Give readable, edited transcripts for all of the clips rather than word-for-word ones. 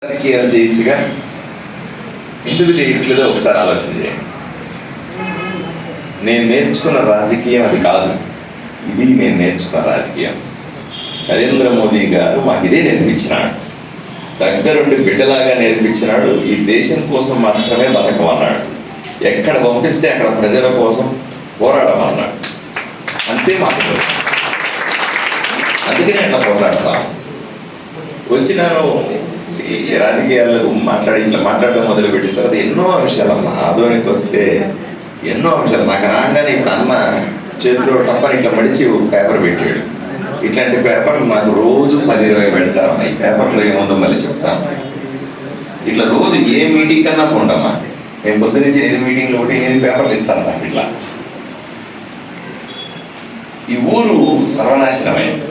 రాజకీయాలు చేయొచ్చుగా, ఎందుకు చేయట్లేదో ఒకసారి ఆలోచన చేయండి. నేను నేర్చుకున్న రాజకీయం అది కాదు, ఇది నేను నేర్చుకున్న రాజకీయం. నరేంద్ర మోదీ గారు మాకు ఇదే నేర్పించినాడు, దగ్గరుండి బిడ్డలాగా నేర్పించినాడు. ఈ దేశం కోసం మాత్రమే బతకమన్నాడు, ఎక్కడ పంపిస్తే అక్కడ ప్రజల కోసం పోరాడమన్నాడు. అంతే మాకు, అందుకే నేను అట్లా పోరాడతాను. వచ్చినాను ఈ రాజకీయాలు ఇట్లా మాట్లాడడం మొదలుపెట్టిన తర్వాత ఎన్నో అంశాలమ్మా. ఆదోనికి వస్తే ఎన్నో అంశాలు నాకు రాగానే ఇప్పుడు అన్న చేతిలో టప్పని ఇట్లా మడిచి ఒక పేపర్ పెట్టాడు. ఇట్లాంటి పేపర్లు నాకు రోజు 10-20 పెడతారమ్మా. ఈ పేపర్లో ఏముందో మళ్ళీ చెప్తాను. ఇట్లా రోజు ఏ మీటింగ్ కన్నా పోండమ్మా. నేను పొద్దు నుంచి 8 మీటింగ్లు ఒకటి 8 పేపర్లు ఇస్తాను నాకు. ఇట్లా ఈ ఊరు సర్వనాశనమైంది.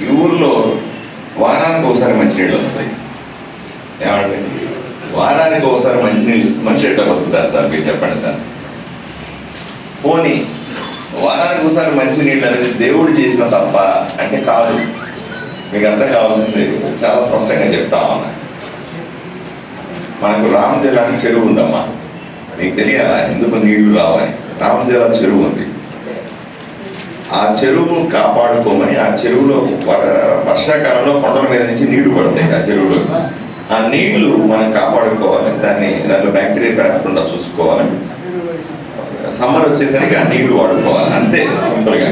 ఈ ఊర్లో వారానికి ఒకసారి మంచినీళ్ళు వస్తాయి. ఏమంటే వారానికి ఒకసారి మంచినీళ్ళు ఇస్తే మనిషి ఎట్లా బతుకుతారు సార్, మీరు చెప్పండి సార్. పోనీ వారానికి ఒకసారి మంచినీళ్ళు అనేది దేవుడు చేసిన తప్ప అంటే కాదు. మీకు అర్థం కావాల్సింది చాలా స్పష్టంగా చెప్తా ఉన్నా. మనకు రామజల చెరువు ఉందమ్మా, మీకు తెలియాలా ఎందుకు నీళ్లు రావని. రామజల చెరువు ఉంది. ఆ చెరువును కాపాడుకోమని, ఆ చెరువులో వర్షాకాలంలో కొండల మీద నుంచి నీళ్లు పడతాయి. ఆ చెరువులో ఆ నీళ్లు మనం కాపాడుకోవాలి, దాంట్లో బ్యాక్టీరియా పెరగకుండా చూసుకోవాలి. సమ్మర్ వచ్చేసరికి ఆ నీళ్లు వాడుకోవాలి, అంతే సింపుల్గా.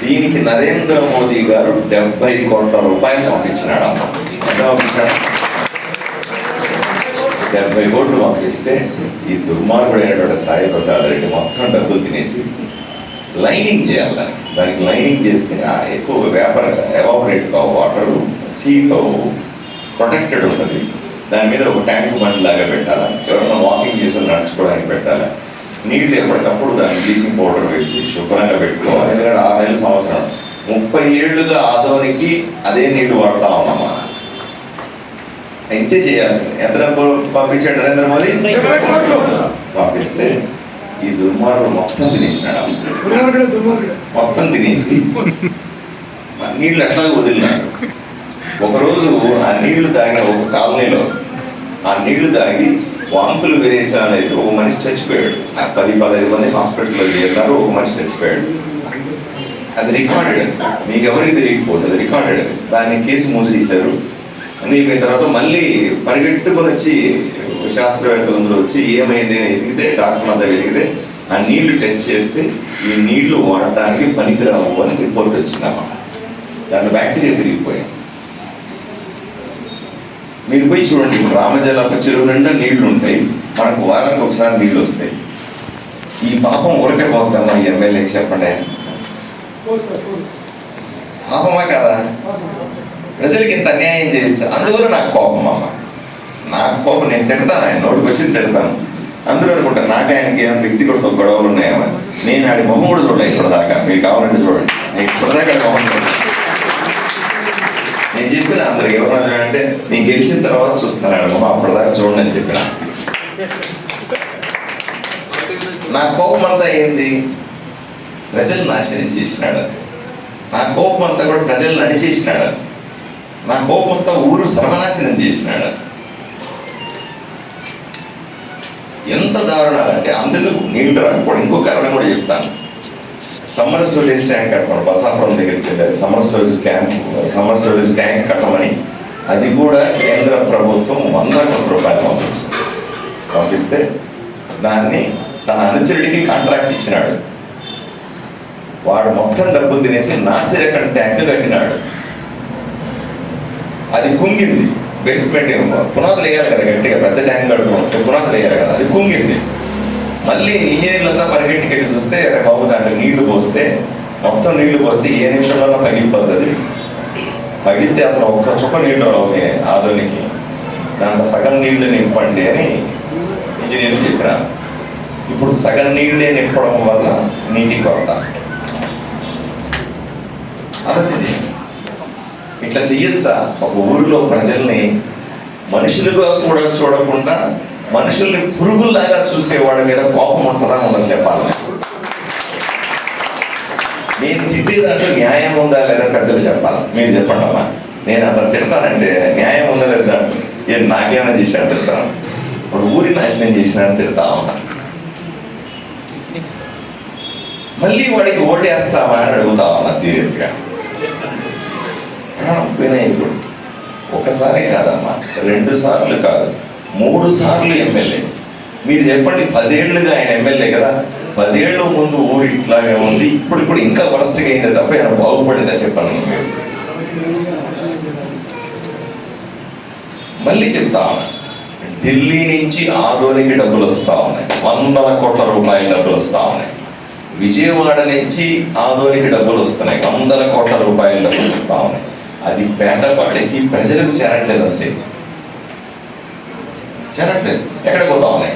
దీనికి నరేంద్ర మోదీ గారు 70 కోట్ల రూపాయలు పంపించినాడు. అమ్మ ఎంత పంపించాడు? 70 కోట్లు పంపిస్తే ఈ దుర్మార్గుడైనటువంటి సాయి ప్రసాద్ రెడ్డి మొత్తం డబ్బులు తినేసి లైనింగ్ చేయాలి. దానికి లైనింగ్ చేస్తే ఎక్కువ ఎవాపరేట్ కావు, వాటరు సీట్ ప్రొటెక్టెడ్ ఉంటుంది. దాని మీద ఒక ట్యాంక్ బండ్ లాగా పెట్టాలి, ఎవరైనా వాకింగ్ చేసి నడుచుకోవడానికి పెట్టాలి. నీళ్ళు ఎప్పటికప్పుడు దాన్ని బ్లీచింగ్ పౌడర్ వేసి శుభ్రంగా పెట్టుకోవాలి. ఎందుకంటే 6 నెలల సంవత్సరం 30 ఏళ్ళుగా ఆదోనికి అదే నీళ్లు వాడుతా ఉన్నామా. ఇంతే చేయాల్సింది. ఎంత డబ్బులు పంపించాడు నరేంద్ర మోదీ? పంపిస్తే ఈ దుర్మార్గుడు మొత్తం తినేసినాడు. మొత్తం తినేసి నీళ్ళు ఎట్లా వదిలినాడు. ఒకరోజు ఆ నీళ్లు తాగిన ఒక కాలనీలో ఆ నీళ్లు తాగి వాంతులు విరేచాలైతే ఒక మనిషి చచ్చిపోయాడు. 10-15 మంది హాస్పిటల్లో చేరినారు, ఒక మనిషి చచ్చిపోయాడు. అది రికార్డెడ్, మీకు ఎవరికి తెలియకపోతే అది రికార్డెడ్. అది దాన్ని కేసు మూసేశారు. అయిపోయిన తర్వాత మళ్ళీ పరిగెట్టుకొని వచ్చి శాస్త్రవేత్తలందరూ వచ్చి ఏమైంది అని ఎదిగితే, డాక్టర్ అంతా వెతికితే ఆ నీళ్లు టెస్ట్ చేస్తే ఈ నీళ్లు వాడటానికి పనికిరావు అని రిపోర్ట్ వచ్చిందమ్మా. దాంట్లో బ్యాక్టీరియా పెరిగిపోయాయి. మీరు పోయి చూడండి, రామజల చెరువు నిండా నీళ్లు ఉంటాయి, మనకు వారానికి ఒకసారి నీళ్లు వస్తాయి. ఈ పాపం ఊరికే పోతామా ఈ ఎమ్మెల్యేకి చెప్పండి? పాపమా కదా? ప్రజలకి ఇంత అన్యాయం చేయొచ్చు. అందువల్ల నాకు కోపం అమ్మ, నాకు కోపం. నేను తిడతాను, ఆయన నోటికి వచ్చింది తిడతాను. అందరూ అనుకుంటాను నాకు ఆయనకి ఏమైనా వ్యక్తిగత గొడవలు ఉన్నాయేమని. నేను ఆడి మొహం కూడా చూడలే ఇప్పటిదాకా. మీకు కావాలంటే చూడండి, నేను ఇప్పటిదాకా మొహం చూడండి. నేను చెప్పిన అందరు ఎవరన్నా అంటే నేను గెలిచిన తర్వాత చూస్తున్నాను ఆడ మొహం, అప్పటిదాకా చూడండి అని చెప్పిన. నా కోపం అంతా ఏంది? ప్రజలు నాశనం చేసినాడు. నా కోపం అంతా కూడా ప్రజలు నడిచేసినాడు. నా కోపం అంతా ఊరు సర్వనాశనం చేసినాడు. ఎంత దారుణాలంటే అందుకు నీళ్లు రాకపోవడం. ఇంకో కారణం కూడా చెప్తాను. సమ్మర్ స్టోరేజ్ ట్యాంక్ కట్టమని బసాపురం దగ్గరికి వెళ్ళారు. సమ్మర్ స్టోరేజ్ ట్యాంక్ కట్టమని, అది కూడా కేంద్ర ప్రభుత్వం 100 కోట్ల రూపాయలు పంపిస్తే దాన్ని తన అనుచరుడికి కాంట్రాక్ట్ ఇచ్చినాడు. వాడు మొత్తం డబ్బులు తినేసి నాసిరకం ట్యాంక్ కట్టినాడు. అది కుంగింది. బేస్మెంట్ పునాదులు వేయాలి కదా, గట్టిగా పెద్ద ట్యాంక్ కడుతున్నాం, పునాదులు వేయాలి కదా, అది కుంగింది. మళ్ళీ ఇంజనీర్లంతా పరిగెట్టుకెళ్ళి చూస్తే బాబు దాంట్లో నీళ్లు పోస్తే, మొత్తం నీళ్లు పోస్తే ఏ నిమిషంలో పగిలిపోతుంది. పగిలితే అసలు ఒక్క చుక్క నీళ్లు రావు ఆదోనికి. దాంట్లో సగం నీళ్లు నింపండి అని ఇంజనీర్లు చెప్పినారు. ఇప్పుడు సగం నీళ్ళే నింపడం వల్ల నీటి కొరత. ఆలోచించి ఇట్లా చెయ్యొచ్చా? ఒక ఊరిలో ప్రజల్ని మనుషులుగా కూడా చూడకుండా మనుషుల్ని పురుగుల్లాగా చూసేవాడి మీద కోపం ఉంటుందా ఉండదు చెప్పాలి. నేను తిట్టే దాంట్లో న్యాయం ఉందా లేదా పెద్దలు చెప్పాలి. మీరు చెప్పండి అమ్మా. నేను అతను తిడతానంటే న్యాయం ఉందా లేదా, ఏం నాకేమైనా చేశాను తిడతాను, ఇప్పుడు ఊరి నాశనం చేసినాను తిడతా ఉన్నా. మళ్ళీ వాడికి ఓటేస్తావా అని అడుగుతా ఉన్నా సీరియస్గా. వినాయకుడు ఒకసారి కాదమ్మా, 2 సార్లు కాదు, 3 సార్లు ఎమ్మెల్యే. మీరు చెప్పండి, 10 ఏళ్ళుగా ఆయన ఎమ్మెల్యే కదా, 10 ఏళ్ళ ముందు ఊరు ఇట్లాగే ఉంది, ఇప్పుడు కూడా ఇంకా వరస్ట్గా అయింది తప్ప ఆయన బాగుపడిందా చెప్పండి. మీరు మళ్ళీ చెప్తా ఉన్నా, ఢిల్లీ నుంచి ఆదోనికి డబ్బులు వస్తూ ఉన్నాయి, 100 కోట్ల రూపాయల డబ్బులు వస్తూ ఉన్నాయి. విజయవాడ నుంచి ఆదోనికి డబ్బులు వస్తున్నాయి, 100 కోట్ల రూపాయల డబ్బులు వస్తూ ఉన్నాయి. అది పేదవాడికి ప్రజలకు చేరట్లేదు, అంతే, చేరట్లేదు. ఎక్కడ పోతా ఉన్నాయి?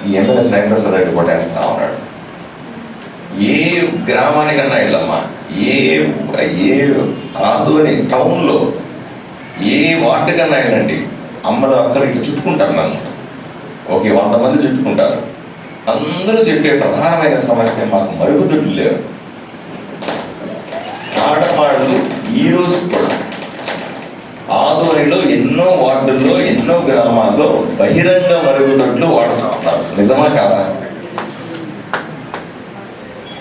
ఈ ఎమ్మెల్యే సాయిప్రసాద్ రెడ్డి కొట్టేస్తా ఉన్నాడు. ఏ గ్రామానికన్నా వెళ్ళమ్మా, ఏ ఆదోని టౌన్లో ఏ వార్డు కన్నా వెళ్ళండి, అమ్మలు అక్కలు ఇట్లా చుట్టుకుంటారు నన్ను, ఓకే 100 మంది చుట్టుకుంటారు. అందరూ చెప్పే ప్రధానమైన సమస్య మాకు మరుగుదొడ్లు లేవు. ఆడవాళ్ళు ఈ రోజు కూడా ఆదోనిలో ఎన్నో వార్డుల్లో ఎన్నో గ్రామాల్లో బహిరంగ మరుగుదొడ్లు వాడుతున్నారు. నిజమా కాదా?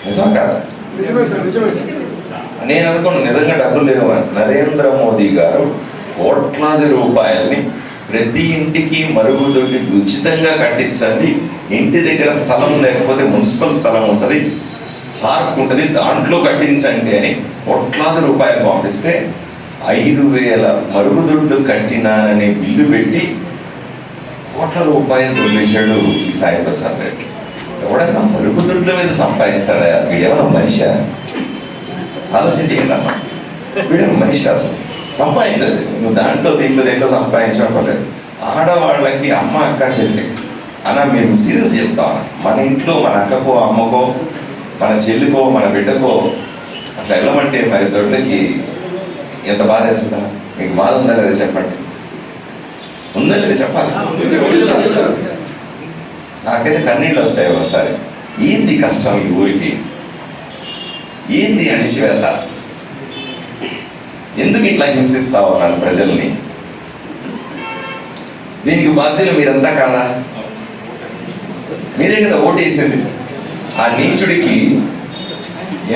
నిజమా కాదా? నేను అనుకున్న నిజంగా డబ్బులు లేవని. నరేంద్ర మోదీ గారు కోట్లాది రూపాయల్ని ప్రతి ఇంటికి మరుగుదొడ్డి ఉచితంగా కట్టించండి, ఇంటి దగ్గర స్థలం లేకపోతే మున్సిపల్ స్థలం ఉంటుంది, పార్క్ ఉంటుంది, దాంట్లో కట్టించండి అని కోట్లాది రూపాయలు పంపిస్తే 5,000 మరుగుదొడ్లు కట్టినానని బిల్లు పెట్టి కోట్ల రూపాయలు దొల్లేశాడు ఈ సాయిప్రసాద్ రెడ్డి. ఎవడన్నా మరుగుదొడ్ల మీద సంపాదిస్తాడా? వీడేమన్నా మనిషి? ఆలోచన చేయండి అమ్మా, వీడేమన్నా మనిషి? అసలు సంపాదించదు. నువ్వు దాంట్లో దేంట్లో సంపాదించడం పర్లేదు. ఆడవాళ్ళకి అమ్మ అక్క చెల్లి అన్న, మేము సీరియస్ చెప్తాం, మన ఇంట్లో మన అక్కకో అమ్మకో మన చెల్లికో మన బిడ్డకో అట్లా వెళ్ళమంటే మరి దొడ్లకి ఎంత బాధ వేస్తుందా? మీకు బాధ ఉందా లేదా చెప్పండి, ఉందా లేదా చెప్పాలి. నాకైతే కన్నీళ్ళు వస్తాయి ఒకసారి. ఏంది కష్టం ఈ ఊరికి, ఏంది అణిచివేత, ఎందుకు ఇట్లా హింసిస్తా ఉన్నారు ప్రజల్ని? దీనికి బాధ్యులు మీరంతా కాదా? మీరే కదా ఓటేసింది. ఆ నీచుడికి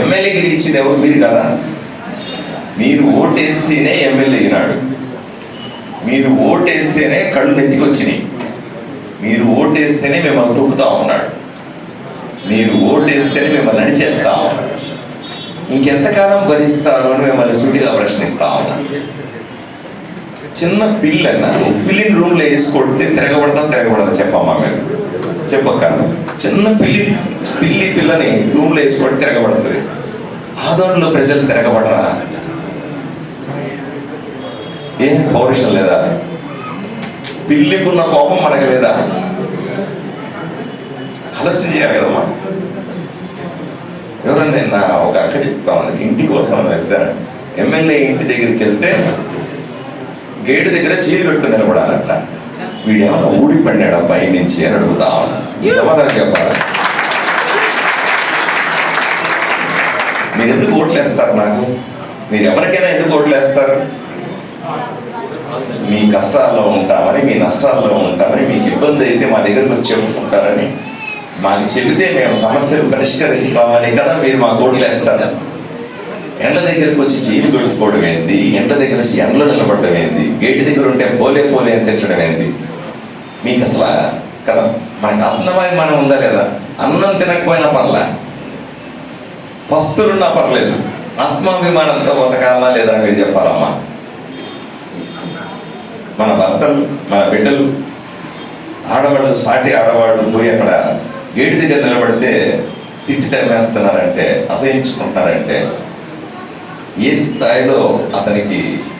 ఎమ్మెల్యేగిరి ఇచ్చింది ఎవరు? మీరు కదా. మీరు ఓటేస్తేనే ఎమ్మెల్యే అయినాడు, మీరు ఓటేస్తేనే కళ్ళు నెత్తికొచ్చినాయి, మీరు ఓటేస్తేనే మిమ్మల్ని తొక్కుతా ఉన్నాడు, మీరు ఓటేస్తేనే మిమ్మల్ని నడిచేస్తా ఉన్నాడు. ఇంకెంతకాలం భరిస్తారు అని మిమ్మల్ని సూటిగా ప్రశ్నిస్తా ఉన్నాడు. చిన్న పిల్లన్న పిల్లిని రూమ్లో వేసి కొడితే తిరగబడదా చెప్పమ్మా, మీరు చెప్పక్క. చిన్న పిల్లని రూమ్లో వేసి కొడితే తిరగబడుతుంది. ఆదోళనలో ప్రజలు తిరగబడరా? ఏం పౌరుషం లేదా? పిల్లికున్న కోపం మనకు లేదా? ఆలోచన చేయాలి కదమ్మా. ఎవరన్నా నిన్న ఒక అక్క చెప్తా ఉన్నది, ఇంటి కోసం వెళ్తాను, ఎమ్మెల్యే ఇంటి దగ్గరికి వెళ్తే గేటు దగ్గర చీరు కట్టుకుని నిలబడాలంట. వీడేమన్నా ఊడిపడినాడు పై నుంచి అని అడుగుతా ఉన్నా. సమాధానం చెప్పాలి. మీరు ఎందుకు ఓట్లేస్తారు నాకు? మీరు ఎవరికైనా ఎందుకు ఓట్లేస్తారు? మీ కష్టాల్లో ఉంటామని, మీ నష్టాల్లో ఉంటామని, మీకు ఇబ్బంది అయితే మా దగ్గరకు వచ్చి చెప్పుకుంటారని, మాకు చెబితే మేము సమస్యలు పరిష్కరిస్తామని కదా మీరు మాకు ఓట్లేస్తారు. ఎండ దగ్గరకు వచ్చి చీరు కొట్టుకోవడం ఏంది? ఎండ దగ్గర వచ్చి ఎండలో నిలబడడం ఏంది? గేటు దగ్గర ఉంటే పోలే అని తిట్టడం ఏంది? మీకు అసలు కదా, మనకి ఆత్మాభిమానం ఉందా లేదా? అన్నం తినకపోయినా పర్లే, పస్తులున్నా పర్లేదు, ఆత్మాభిమానంతో బతకాలా లేదా మీరు చెప్పాలమ్మా. మన భర్తలు, మన బిడ్డలు, ఆడవాళ్ళు, సాటి ఆడవాళ్ళు పోయి అక్కడ గేటు దగ్గర నిలబడితే తిట్టి తరిమేస్తున్నారంటే, అసహించుకుంటున్నారంటే ఏ స్థాయిలో అతనికి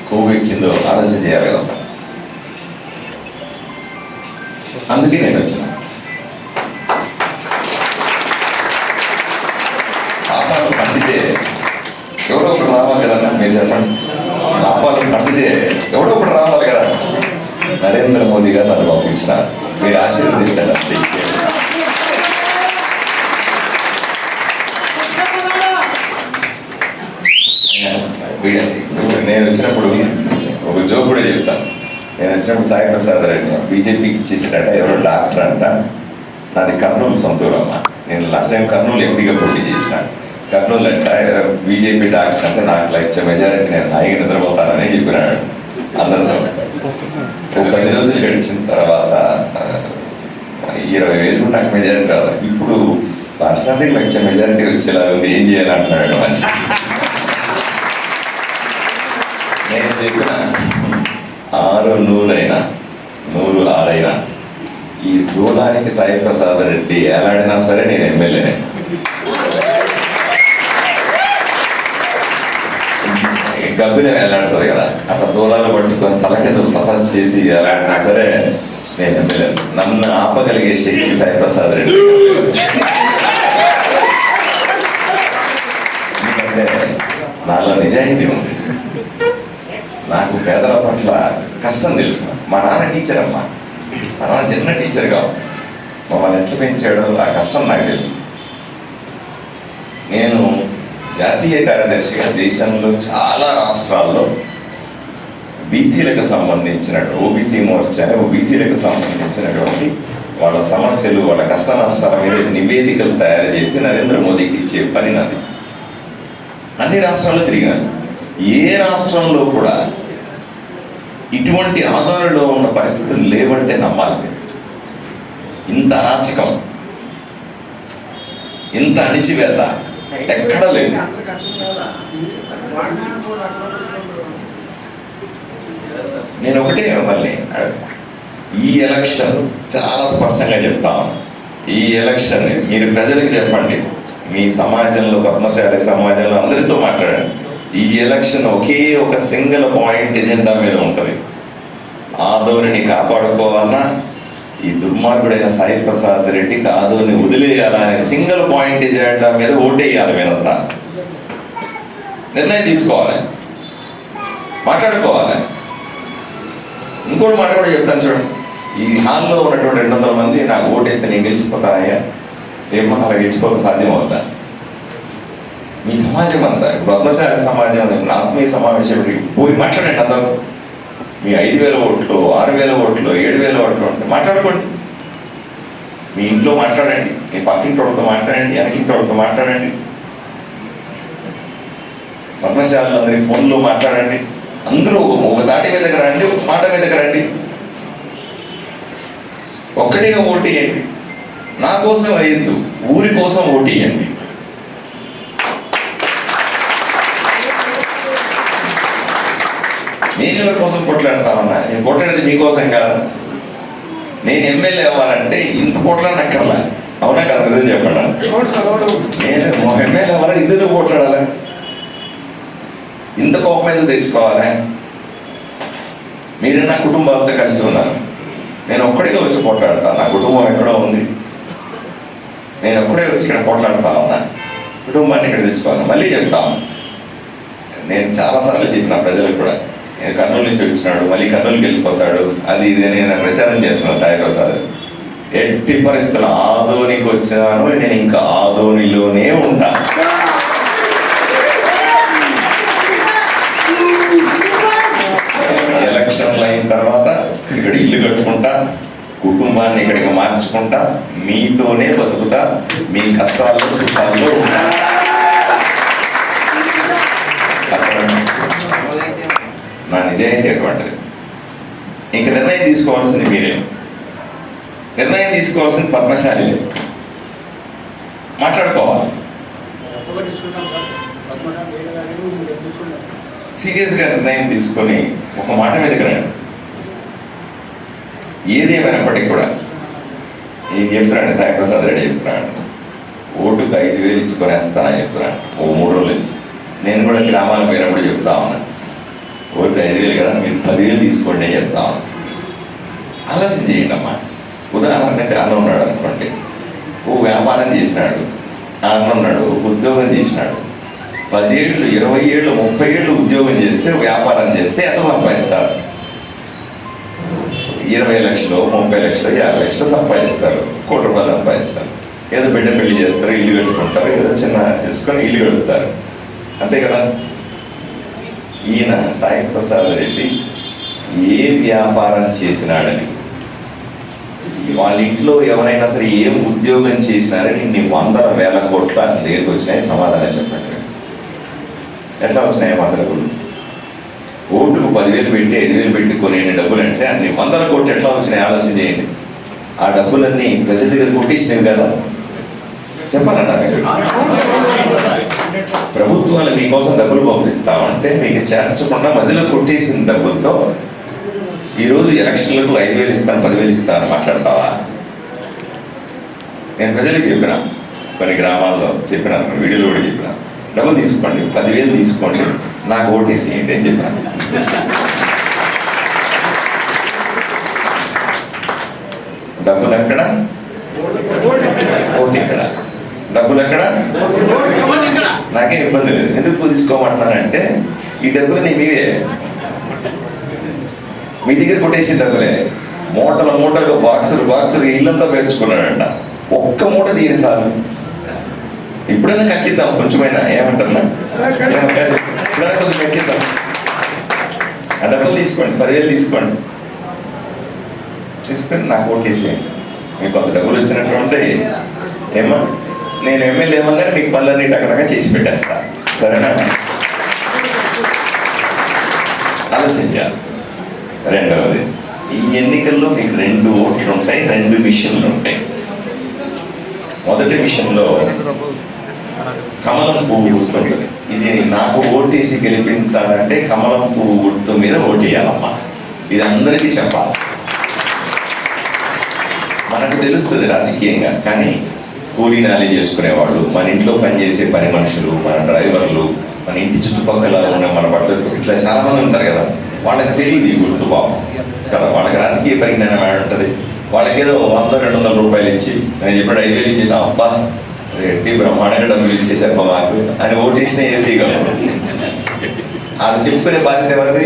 కొవ్వెక్కిందో ఆలోచన చేయాలి కదమ్మా. అందుకే నేను వచ్చిన. పాపాలు పండితే ఎవడో ఒకటి రావాలి కదన్నా, మీరు చెప్పండి. పాపాలు పండితే ఎవడో ఒకటి రావాలి కదా. నరేంద్ర మోదీ గారు నన్ను పంపించిన, మీరు ఆశీర్వదించండి. వీడి వచ్చినప్పుడు ఒక జోక్ కూడా చెప్తాను. నేను వచ్చినప్పుడు సాయి ప్రసాద్ రెడ్డి బీజేపీకి ఇచ్చేసాడట, ఎవరో డాక్టర్ అంట. నాది కర్నూలు సొంతూరమ్మ. నేను లాస్ట్ టైం కర్నూలు ఎంపీగా పోటీ చేసిన. కర్నూలు అంటే బీజేపీ డాక్టర్ అంటే నాకు లక్ష మెజారిటీ, నేను హాయిగా నిద్రపోతానని చెప్పినాడు అందరితో. ఒక 10 రోజులు గడిచిన తర్వాత 20,000 నాకు మెజారిటీ రాదు. ఇప్పుడు పర్సెంటేజ్ లక్ష మెజారిటీ వచ్చేలా ఉంది, ఏం చేయాలంటున్నాడు మనిషి. నేను చెప్పిన 6 100 100 6 ఈ దూలానికి సాయి ప్రసాద్ రెడ్డి ఎలాడినా సరే నేను ఎమ్మెల్యేనే. గబ్బిని ఎలాడుతుంది కదా, అట్లా దూలాలు పట్టుకొని తలకిందులు తపస్సు చేసి ఎలాడినా సరే నేను ఎమ్మెల్యే. నన్ను ఆపగలిగే శక్తి సాయి ప్రసాద్ రెడ్డి. ఎందుకంటే నాలో నిజాయితీ ఉంది, నాకు పేదల పట్ల కష్టం తెలుసు. మా నాన్న టీచర్ అమ్మా, మా నాన్న చిన్న టీచర్ కావు, మమ్మల్ని ఎట్లా పెంచాడో ఆ కష్టం నాకు తెలుసు. నేను జాతీయ కార్యదర్శిగా దేశంలో చాలా రాష్ట్రాల్లో బీసీలకు సంబంధించిన ఓబీసీ మోర్చా, ఓబీసీలకు సంబంధించినటువంటి వాళ్ళ సమస్యలు, వాళ్ళ కష్ట నష్టాల మీద నివేదికలు తయారు చేసి నరేంద్ర మోదీకి ఇచ్చే పని నాది. అన్ని రాష్ట్రాల్లో తిరిగినాను. ఏ రాష్ట్రంలో కూడా ఇటువంటి ఆందోళనలో ఉన్న పరిస్థితులు లేవంటే నమ్మాలి. ఇంత అరాచకం, ఇంత అణిచివేత ఎక్కడ లేదు. నేను ఒకటే మళ్ళీ ఈ ఎలక్షన్ చాలా స్పష్టంగా చెప్తాను. ఈ ఎలక్షన్ మీరు ప్రజలకు చెప్పండి, మీ సమాజంలో, పద్మశాలి సమాజంలో అందరితో మాట్లాడండి. ఈ ఎలక్షన్ ఒకే ఒక సింగిల్ పాయింట్ ఎజెండా మీద ఉంటుంది. ఆదోనిని కాపాడుకోవాలన్నా, ఈ దుర్మార్గుడైన సాయి ప్రసాద్ రెడ్డికి ఆదోని వదిలేయాలా అనే సింగిల్ పాయింట్ ఎజెండా మీద ఓటేయాలి. మీరంతా నిర్ణయం తీసుకోవాలి, మాట్లాడుకోవాలి. ఇంకోటి మాట కూడా చెప్తాను చూడండి. ఈ హాల్లో ఉన్నటువంటి 200 మంది నాకు ఓటేస్తే నేను గెలిచిపోతానయ్యా, ఏమో అలా గెలిచిపోక సాధ్యం అవుతా. మీ సమాజం అంతా, ఇప్పుడు పద్మశాలి సమాజం ఆత్మీయ సమావేశం పోయి మాట్లాడండి. అందరూ మీ 5,000 ఓట్లు, 6,000 ఓట్లు, 7,000 ఓట్లు ఉంటే మాట్లాడుకోండి. మీ ఇంట్లో మాట్లాడండి, మీ పక్కింటి వాళ్ళతో మాట్లాడండి, వెనకింటి వాళ్ళతో మాట్లాడండి, పద్మశాలందరికీ ఫోన్లో మాట్లాడండి. అందరూ ఒక తాటి మీదకి రండి, ఒక మాట మీదకి రండి, ఒక్కటిగా ఓటేయండి. నా కోసం వేయద్దు, ఊరి కోసం ఓటేయండి. నేను ఎవరి కోసం కొట్లాడతామన్నా, నేను కొట్లాడేది మీకోసం కాదు. నేను ఎమ్మెల్యే అవ్వాలంటే ఇంత కొట్లాడనక్కర్లా, అవునా కదా? నిజం చెప్పండి. నేను ఎమ్మెల్యే అవ్వాలంటే ఇందుకు కొట్లాడాలి, ఇంత కోపం ఎందుకు తెచ్చుకోవాలి? మీరు నా కుటుంబాలతో కలిసి ఉన్నారు, నేను ఒక్కడిగా వచ్చి పోట్లాడతాను. నా కుటుంబం ఎక్కడో ఉంది, నేను ఒక్కడే వచ్చి ఇక్కడ పోట్లాడతా ఉన్నా. కుటుంబాన్ని ఇక్కడ తెచ్చుకోవాలి. మళ్ళీ చెప్తాను, నేను చాలాసార్లు చెప్పిన ప్రజలకు కూడా, నేను కర్నూలు నుంచి వచ్చినాడు, మళ్ళీ కర్నూలుకి వెళ్ళిపోతాడు, అది ఇది నేను ప్రచారం చేస్తున్నాను. సాయి ప్రసాద్ ఎట్టి పరిస్థితులు ఆదోనికి వచ్చినాను, నేను ఇంకా ఆదోనిలోనే ఉంటా. ఎలక్షన్లు అయిన తర్వాత ఇక్కడ ఇల్లు కట్టుకుంటా, కుటుంబాన్ని ఇక్కడికి మార్చుకుంటా, మీతోనే బతుకుతా, మీ కష్టాల్లో సుఖాల్లో ఉంటా. నా నిజాయితీ అటువంటిది. ఇంక నిర్ణయం తీసుకోవాల్సింది మీరే, నిర్ణయం తీసుకోవాల్సింది పద్మశాలి. మాట్లాడుకోవాలి, సీరియస్గా నిర్ణయం తీసుకొని ఒక మాట మీదకి రండి. ఏదేమైనప్పటికీ కూడా ఏం చెప్తున్నాడు సాయి ప్రసాద్ రెడ్డి? చెప్తున్నాడు ఓటుకు 5,000 ఇచ్చి కొనేస్తానని చెప్తున్నాడు. ఓ 3 రోజుల నుంచి నేను కూడా గ్రామాలకు పోయినప్పుడు చెప్తా ఉన్నాను, ఓటుకు 5,000 కదా, మీరు 10,000 తీసుకోండి అని చెప్తా ఉన్నాను. ఆలోచన చేయండి అమ్మా. ఉదాహరణకి అన్న ఉన్నాడు అనుకోండి, ఓ వ్యాపారం చేసినాడు, అన్న ఉన్నాడు, ఉద్యోగం చేసినాడు. 10 ఏళ్ళు, 20 ఏళ్ళు, 30 ఏళ్ళు ఉద్యోగం చేస్తే, వ్యాపారం చేస్తే ఎంత సంపాదిస్తారు? 20 లక్షలు, 30 లక్షలు, 50 లక్షలు సంపాదిస్తారు, ₹1,00,00,000 సంపాదిస్తారు. ఏదో బిడ్డ పెళ్లి చేస్తారు, ఇల్లు కట్టుకుంటారు, ఏదో చిన్న చేసుకొని ఇల్లు కడుపుతారు, అంతే కదా? ఈయన సాయి ప్రసాద్ రెడ్డి ఏ వ్యాపారం చేసినాడని, వాళ్ళ ఇంట్లో ఎవరైనా సరే ఏం ఉద్యోగం చేసినారని ఇన్ని వందల వేల కోట్ల దగ్గరికి వచ్చినాయి? సమాధానం చెప్పండి. ఎట్లా వచ్చినాయి వందల కోట్లు? ఓటుకు 10,000 పెట్టి 5,000 పెట్టి కొనే డబ్బులు అంటే అన్ని వందల కోట్లు ఎట్లా వచ్చినాయి? ఆలోచన చేయండి. ఆ డబ్బులన్నీ ప్రజల దగ్గర కొట్టేసినవి కదా, చెప్పాలన్నా మీరు. ప్రభుత్వాలు మీకోసం డబ్బులు పంపిస్తామంటే మీకు చేర్చకుండా మధ్యలో కొట్టేసిన డబ్బులతో ఈరోజు ఎలక్షన్లకు 5,000 ఇస్తాను 10,000 ఇస్తాను మాట్లాడతావా? నేను ప్రజలకు చెప్పిన, కొన్ని గ్రామాల్లో చెప్పినాను, వీడియోలో కూడా చెప్పిన, డబ్బులు తీసుకోండి 10,000 తీసుకోండి నాకు ఓటేసేయండి అని చెప్పిన. డబ్బులు ఎక్కడ, ఓటు ఎక్కడ? డబ్బులు ఎక్కడ? నాకే ఇబ్బంది లేదు. ఎందుకు తీసుకోమంటున్నానంటే ఈ డబ్బులు మీవే, మీ దగ్గర కొట్టేసిన డబ్బులే. మూటలు మూటలు బాక్సులు ఇల్లంతా పేర్చుకున్నాడంట. ఒక్క మూట తీయని సార్ ఇప్పుడైనా కక్కిద్దాం కొంచెమైనా, ఏమంటారా? ఇప్పుడైనా కొంచెం కక్కిద్దాం. ఆ డబ్బులు తీసుకోండి 10,000 తీసుకోండి, తీసుకొని నాకు ఓటేసేయండి. మీకు కొంత డబ్బులు వచ్చినట్టు ఉంటాయి ఏమా, నేను ఎమ్మెల్యే ఏమన్నారే మీకు పనులన్నీ టకటగా చేసి పెట్టేస్తా, సరేనా? ఆలోచించాలి. రెండవది, ఈ ఎన్నికల్లో మీకు 2 ఓట్లు ఉంటాయి, 2 మిషన్లు ఉంటాయి. మొదటి మిషన్లో కమలం పువ్వు గుర్తుంది. ఇది నాకు ఓటేసి గెలిపించాలంటే కమలం పువ్వు గుర్తు మీద ఓటేయాలమ్మా. ఇది అందరికీ చెప్పాలి. మనకు తెలుస్తుంది రాజకీయంగా, కానీ కూలీనాలి చేసుకునేవాళ్ళు, మన ఇంట్లో పనిచేసే పని మనుషులు, మన డ్రైవర్లు, మన ఇంటి చుట్టుపక్కల ఉన్న మన బట్టలు ఇట్లా చాలా మంది ఉంటారు కదా, వాళ్ళకి తెలియదు ఈ గుర్తు భావం కదా. వాళ్ళకి రాజకీయ పరిజ్ఞానం ఉంటుంది. వాళ్ళకి ఏదో 100-200 రూపాయలు ఇచ్చి నేను చెప్పాడు 5,000 ఇచ్చేసా, అబ్బా రెడ్డి బ్రహ్మాండంగా డబ్బులు ఇచ్చేసారు మాకు అని ఓటేసినా వేసేయగలరు. వాళ్ళు చెప్పుకునే బాధ్యత ఎవరిది?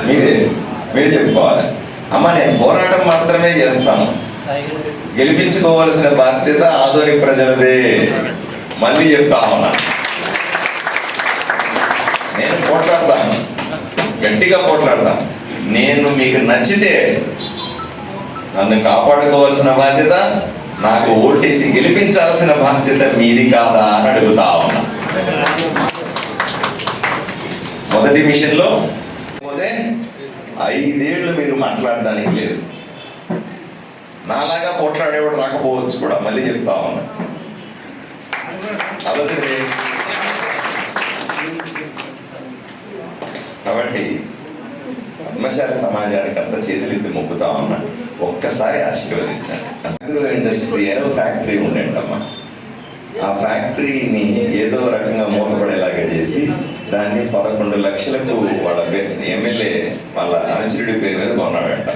మీరే. మీరే చెప్పుకోవాలి. అమ్మ నేను పోరాటం మాత్రమే చేస్తాను, గెలిపించుకోవాల్సిన బాధ్యత ఆధునిక ప్రజలదే. మళ్ళీ చెప్తా ఉన్నా, నేను పోట్లాడతాను, గట్టిగా పోట్లాడతాను. నేను మీకు నచ్చితే నన్ను కాపాడుకోవాల్సిన బాధ్యత, నాకు ఓటేసి గెలిపించాల్సిన బాధ్యత మీది కాదా అని అడుగుతా ఉన్నా. మొదటి మిషన్లో పోతే 5 ఏళ్ళు మీరు మాట్లాడడానికి లేదు. నాలాగా పోట్లాడేవాడు రాకపోవచ్చు కూడా, మళ్ళీ చెప్తా ఉన్నా. ఆలోచన. కాబట్టి పద్మశాలి సమాజానికి అంతా చేతులెత్తి మొక్కుతా ఉన్నా, ఒక్కసారి ఆశీర్వదించండి. అగ్రో ఇండస్ట్రీ అనే ఫ్యాక్టరీ ఉండేటమ్మా. ఆ ఫ్యాక్టరీని ఏదో రకంగా మూతపడేలాగా చేసి దాన్ని 11 లక్షలకు వాళ్ళ ఎమ్మెల్యే వాళ్ళ అనుచరుడి పేరు మీద కొన్నాడంట.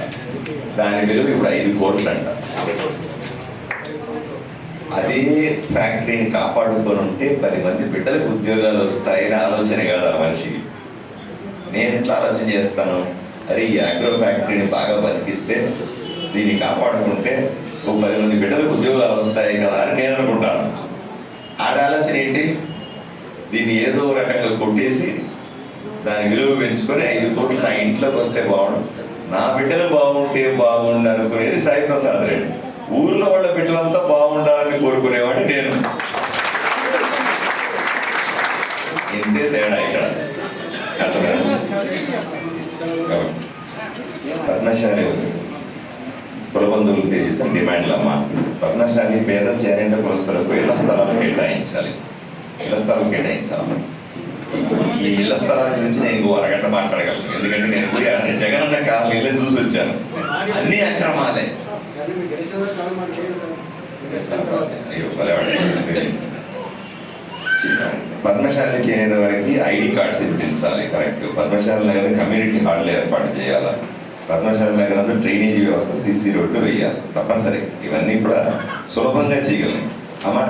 దాని విలువ ఇప్పుడు 5 కోట్లంట. అదే ఫ్యాక్టరీని కాపాడుకొని ఉంటే 10 మంది బిడ్డలకు ఉద్యోగాలు వస్తాయని ఆలోచన కాదు ఆ మనిషికి. నేను ఎట్లా ఆలోచన చేస్తాను, అరే ఈ అగ్రో ఫ్యాక్టరీని బాగా బతికిస్తే, దీన్ని కాపాడుకుంటే ఒక 10 మంది బిడ్డలకు ఉద్యోగాలు వస్తాయి కదా అని నేను అనుకుంటాను. ఆడ ఆలోచన ఏంటి, దీన్ని ఏదో రకంగా కొట్టేసి దాని విలువ పెంచుకొని 5 కోట్లు నా ఇంట్లోకి వస్తే బాగుండు, నా బిడ్డలు బాగుంటే బాగుండు అనుకునేది సాయి ప్రసాద్ రెడ్డి. ఊర్లో వాళ్ళ బిడ్డలంతా బాగుండాలని కోరుకునేవాడిని నేను. ఇంతే తేడా ఇక్కడ. పద్మశాలి కులబంధువులు తెలిసిన డిమాండ్లు అమ్మా, పద్మశాలి పేద చేనేత కులస్తులకు ఇళ్ల స్థలాలు కేటాయించాలి. ఇళ్ల స్థలాలు కేటాయించాలి. ఈ ఇళ్ల స్థలాల గురించి నేను ఇంకో అరగంట మాట్లాడగలను, ఎందుకంటే నేను పోయి జగనన్న కాలనీలో చూసి వచ్చాను. అన్ని అక్రమాలే. పద్మశాలి చేనేత వారికి ఐడి కార్డ్స్ ఇప్పించాలి. Correct. Padmashali Nagar community hall ఏర్పాటు చేయాలి. పద్మశాలి నగర్ అంతా డ్రైనేజీ వ్యవస్థ, సీసీ రోడ్డు వేయాలి తప్పనిసరి. ఇవన్నీ కూడా సులభంగా చేయగలను అమ్మా.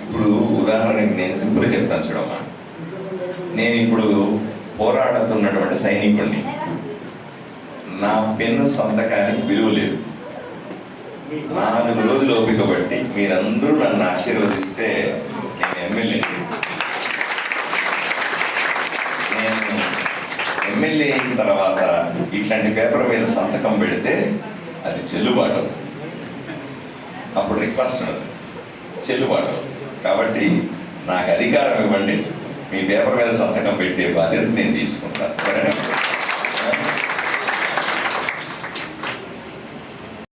ఇప్పుడు ఉదాహరణకి నేను సింపుల్గా చెప్తాను చూడమ్మా. నేను ఇప్పుడు పోరాడుతున్నటువంటి సైనికుడిని. నా పెన్ను సంతకానికి విలువ లేదు. 4 రోజులు ఓపిక బట్టి మీరందరూ నన్ను ఆశీర్వదిస్తే నేను ఎమ్మెల్యే. ఎమ్మెల్యే అయిన తర్వాత ఇట్లాంటి పేపర్ మీద సంతకం పెడితే అది చెల్లుబాటు అవుతుంది. అప్పుడు రిక్వెస్ట్ ఉండదు, చెల్లుబాటు అవుతుంది. కాబట్టి నాకు అధికారం ఇవ్వండి, మీ పేపర్ మీద సంతకం పెట్టే బాధ్యత నేను తీసుకుంటాను. సరేనా?